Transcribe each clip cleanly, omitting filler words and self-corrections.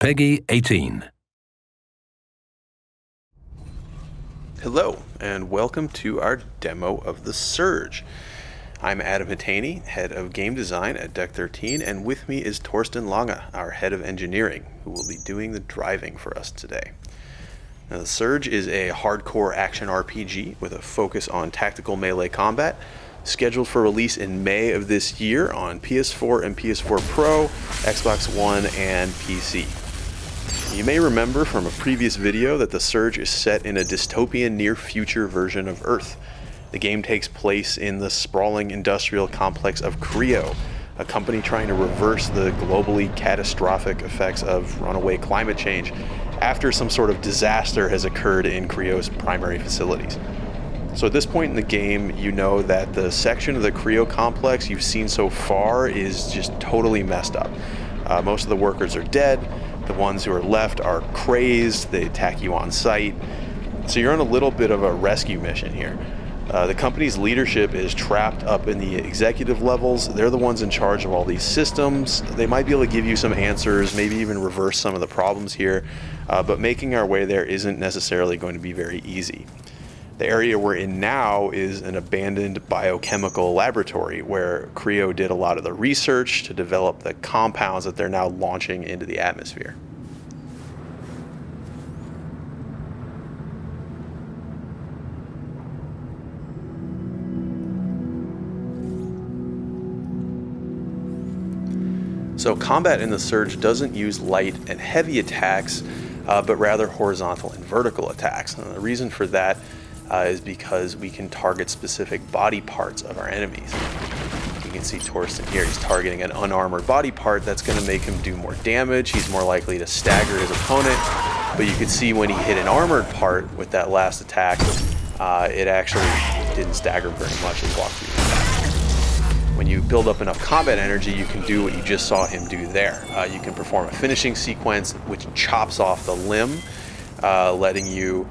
Peggy 18. Hello, and welcome to our demo of The Surge. I'm Adam Hatani, head of game design at Deck 13, and with me is Torsten Lange, our head of engineering, who will be doing the driving for us today. Now, The Surge is a hardcore action RPG with a focus on tactical melee combat, scheduled for release in May of this year on PS4 and PS4 Pro, Xbox One, and PC. You may remember from a previous video that The Surge is set in a dystopian near-future version of Earth. The game takes place in the sprawling industrial complex of Creo, a company trying to reverse the globally catastrophic effects of runaway climate change after some sort of disaster has occurred in Creo's primary facilities. So at this point in the game, you know that the section of the Creo complex you've seen so far is just totally messed up. Most of the workers are dead. The ones who are left are crazed. They attack you on sight. So you're on a little bit of a rescue mission here. The company's leadership is trapped up in the executive levels. They're the ones in charge of all these systems. They might be able to give you some answers, maybe even reverse some of the problems here, but making our way there isn't necessarily going to be very easy. The area we're in now is an abandoned biochemical laboratory where Creo did a lot of the research to develop the compounds that they're now launching into the atmosphere. So combat in The Surge doesn't use light and heavy attacks, but rather horizontal and vertical attacks. And the reason for that is because we can target specific body parts of our enemies. You can see Torsten here, he's targeting an unarmored body part that's going to make him do more damage. He's more likely to stagger his opponent, but you can see when he hit an armored part with that last attack, it actually didn't stagger very much and walked through the attack. When you build up enough combat energy, you can do what you just saw him do there. You can perform a finishing sequence which chops off the limb, letting you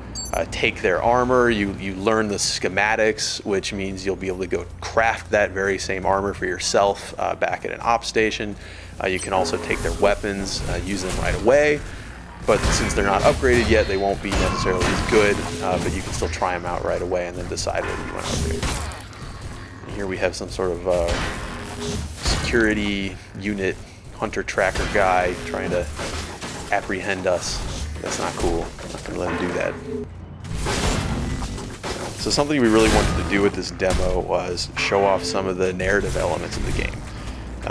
take their armor. You learn the schematics, which means you'll be able to go craft that very same armor for yourself back at an op station. You can also take their weapons, use them right away, but since they're not upgraded yet, they won't be necessarily as good, but you can still try them out right away and then decide whether you want to upgrade. And here we have some sort of security unit hunter tracker guy trying to apprehend us. That's not cool. I'm not going to let him do that. So something we really wanted to do with this demo was show off some of the narrative elements of the game.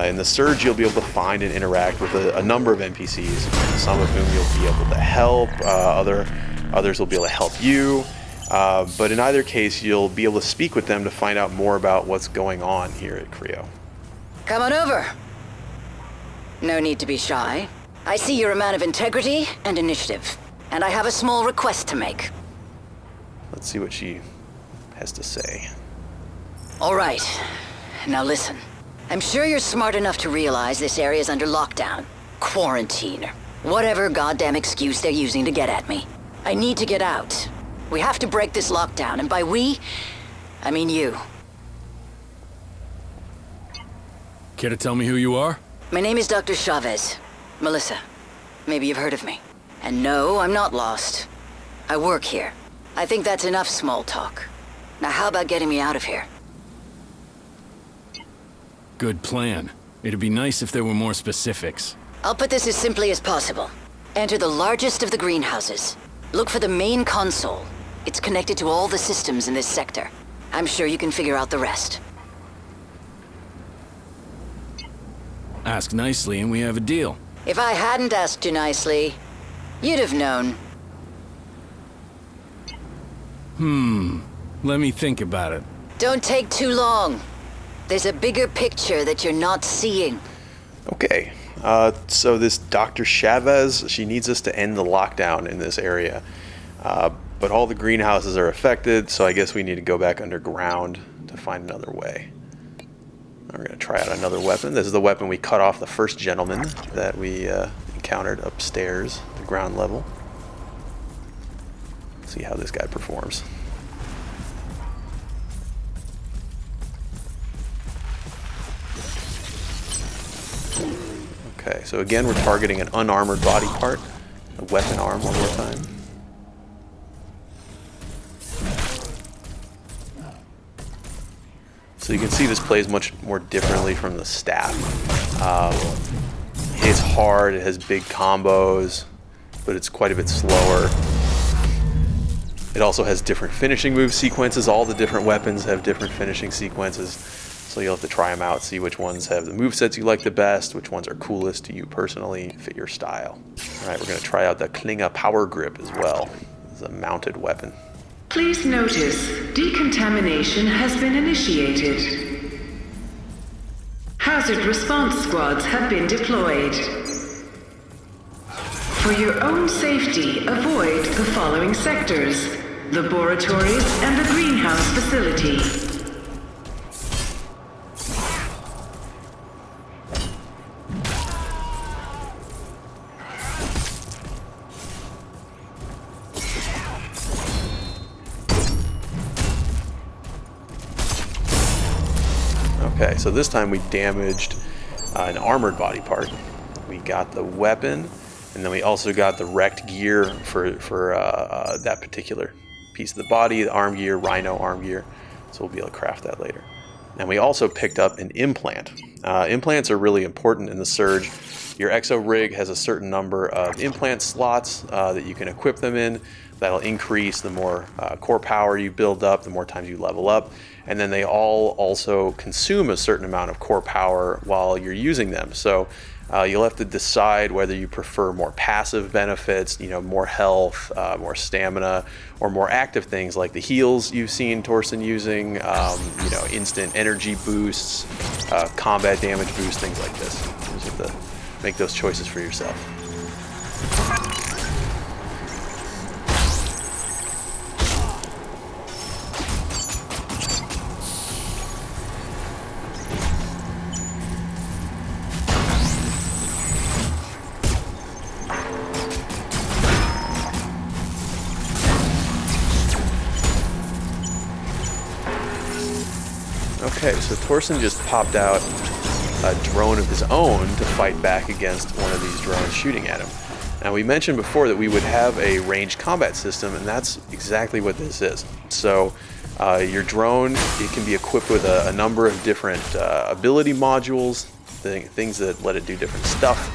In The Surge, you'll be able to find and interact with a number of NPCs, some of whom you'll be able to help, others will be able to help you, but in either case, you'll be able to speak with them to find out more about what's going on here at Creo. Come on over. No need to be shy. I see you're a man of integrity and initiative, and I have a small request to make. Let's see what she has to say. All right. Now listen. I'm sure you're smart enough to realize this area's under lockdown, quarantine, or whatever goddamn excuse they're using to get at me. I need to get out. We have to break this lockdown, and by we, I mean you. Care to tell me who you are? My name is Dr. Chavez. Melissa. Maybe you've heard of me. And no, I'm not lost. I work here. I think that's enough small talk. Now how about getting me out of here? Good plan. It'd be nice if there were more specifics. I'll put this as simply as possible. Enter the largest of the greenhouses. Look for the main console. It's connected to all the systems in this sector. I'm sure you can figure out the rest. Ask nicely and we have a deal. If I hadn't asked you nicely, you'd have known. Let me think about it. Don't take too long. There's a bigger picture that you're not seeing. Okay, so this Dr. Chavez, she needs us to end the lockdown in this area. But all the greenhouses are affected, so I guess we need to go back underground to find another way. We're going to try out another weapon. This is the weapon we cut off the first gentleman that we encountered upstairs, the ground level. Let's see how this guy performs. Okay, so again, we're targeting an unarmored body part. A weapon arm one more time. So you can see this plays much more differently from the staff. It's hard, it has big combos, but it's quite a bit slower. It also has different finishing move sequences. All the different weapons have different finishing sequences. So you'll have to try them out, see which ones have the movesets you like the best, which ones are coolest to you personally, fit your style. All right, we're going to try out the Klinga Power Grip as well. It's a mounted weapon. Please notice, decontamination has been initiated. Hazard response squads have been deployed. For your own safety, avoid the following sectors: laboratories and the greenhouse facility. Okay, so this time we damaged an armored body part. We got the weapon, and then we also got the wrecked gear for that particular piece of the body, the arm gear, Rhino arm gear. So we'll be able to craft that later. And we also picked up an implant. Implants are really important in the Surge. Your Exo rig has a certain number of implant slots that you can equip them in. That'll increase the more core power you build up, the more times you level up. And then they all also consume a certain amount of core power while you're using them. So you'll have to decide whether you prefer more passive benefits, more health, more stamina, or more active things like the heals you've seen Torsten using, instant energy boosts, combat damage boosts, things like this. You just have to make those choices for yourself. Okay, so Torsten just popped out a drone of his own to fight back against one of these drones shooting at him. Now, we mentioned before that we would have a ranged combat system, and that's exactly what this is. So your drone, it can be equipped with a number of different ability modules, things that let it do different stuff.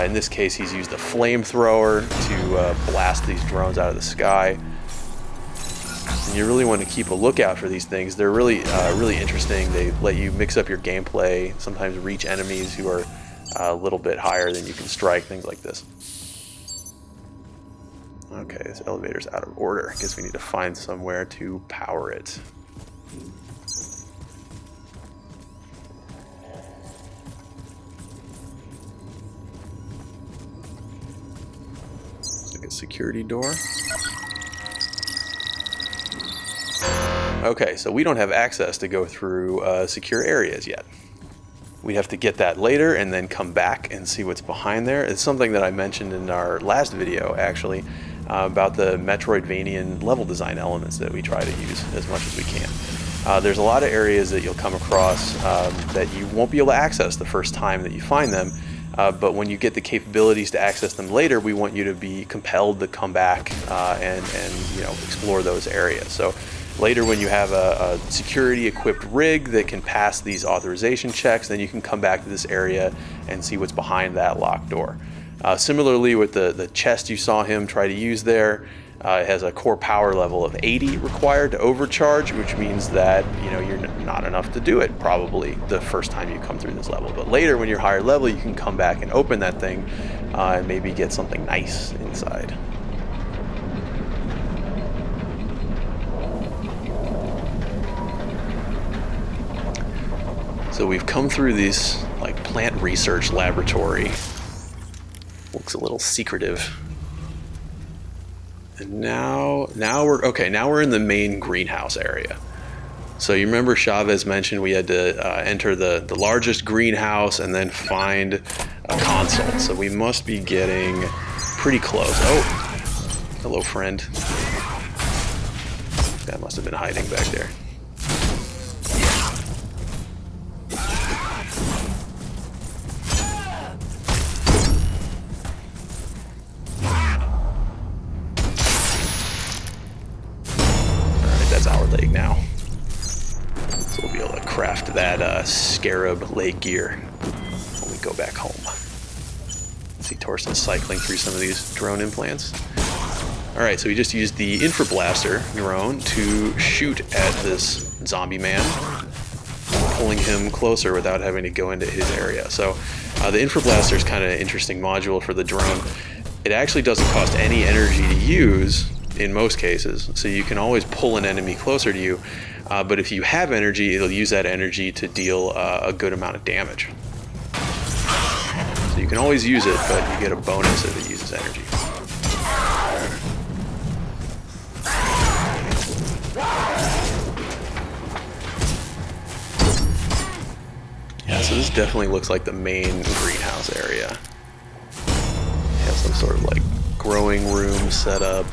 In this case, he's used a flamethrower to blast these drones out of the sky. And you really want to keep a lookout for these things. They're really interesting. They let you mix up your gameplay, sometimes reach enemies who are a little bit higher than you can strike, things like this. Okay, this elevator's out of order. I guess we need to find somewhere to power it. Looks like a security door. Okay, so we don't have access to go through secure areas yet. We have to get that later and then come back and see what's behind there. It's something that I mentioned in our last video, actually, about the Metroidvanian level design elements that we try to use as much as we can. There's a lot of areas that you'll come across that you won't be able to access the first time that you find them, but when you get the capabilities to access them later, we want you to be compelled to come back and explore those areas. So later, when you have a security equipped rig that can pass these authorization checks, then you can come back to this area and see what's behind that locked door. Similarly, with the chest you saw him try to use there, it has a core power level of 80 required to overcharge, which means that you're not enough to do it probably the first time you come through this level. But later, when you're higher level, you can come back and open that thing and maybe get something nice inside. So we've come through this plant research laboratory. Looks a little secretive. And now we're in the main greenhouse area. So you remember Chavez mentioned we had to enter the largest greenhouse and then find a console. So we must be getting pretty close. Oh, hello, friend. That must have been hiding back there. that Scarab leg gear when we go back home. See Torsten cycling through some of these drone implants. Alright, so we just used the Infrablaster drone to shoot at this zombie man, pulling him closer without having to go into his area. So the Infrablaster is kind of an interesting module for the drone. It actually doesn't cost any energy to use in most cases, so you can always pull an enemy closer to you, but if you have energy, it'll use that energy to deal a good amount of damage. So you can always use it, but you get a bonus if it uses energy. Yeah, so this definitely looks like the main greenhouse area. It has some sort of like growing room set up.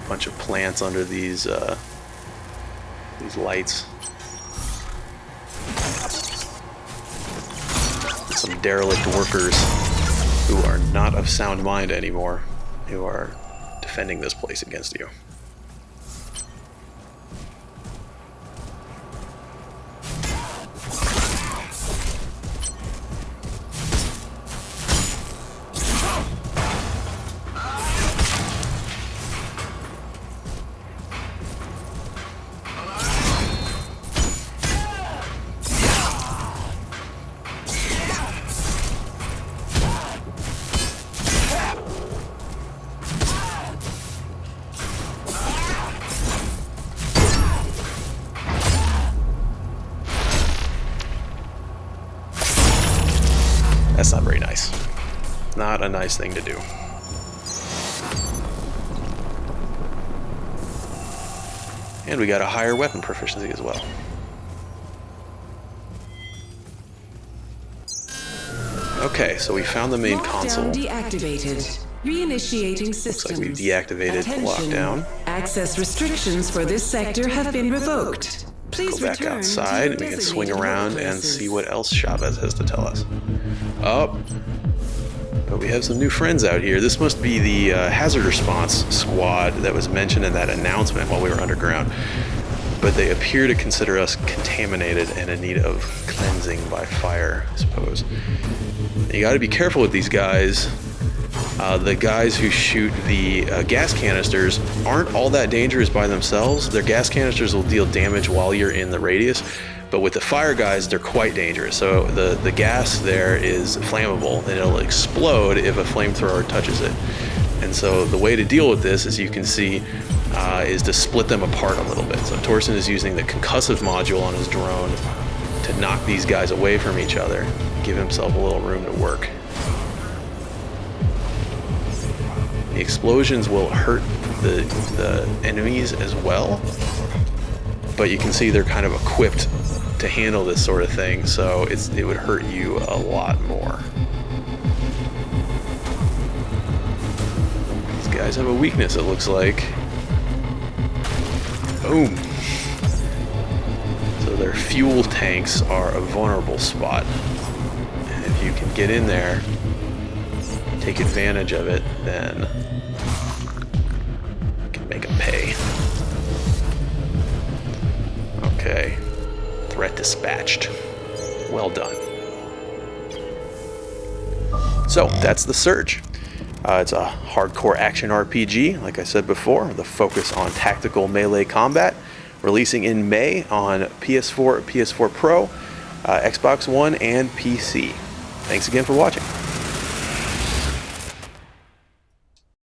Bunch of plants under these lights. Some derelict workers who are not of sound mind anymore, who are defending this place against you. That's not very nice. Not a nice thing to do. And we got a higher weapon proficiency as well. Okay, so we found the main console. Deactivated. Reinitiating systems. Looks like we've deactivated the lockdown. Access restrictions for this sector have been revoked. Please go back outside and we can swing around and see what else Chavez has to tell us. Oh, but we have some new friends out here. This must be the hazard response squad that was mentioned in that announcement while we were underground. But they appear to consider us contaminated and in need of cleansing by fire, I suppose. You got to be careful with these guys. The guys who shoot the gas canisters aren't all that dangerous by themselves. Their gas canisters will deal damage while you're in the radius, but with the fire guys, they're quite dangerous. So the gas there is flammable, and it'll explode if a flamethrower touches it. And so the way to deal with this, as you can see, is to split them apart a little bit. So Torsten is using the concussive module on his drone to knock these guys away from each other, give himself a little room to work. The explosions will hurt the enemies as well, but you can see they're kind of equipped to handle this sort of thing, so it would hurt you a lot more. These guys have a weakness, it looks like. Boom. So their fuel tanks are a vulnerable spot, and if you can get in there, take advantage of it, then you can make them pay. Okay. Threat dispatched. Well done. So, that's The Surge. It's a hardcore action RPG, like I said before, with a focus on tactical melee combat, releasing in May on PS4, PS4 Pro, Xbox One, and PC. Thanks again for watching.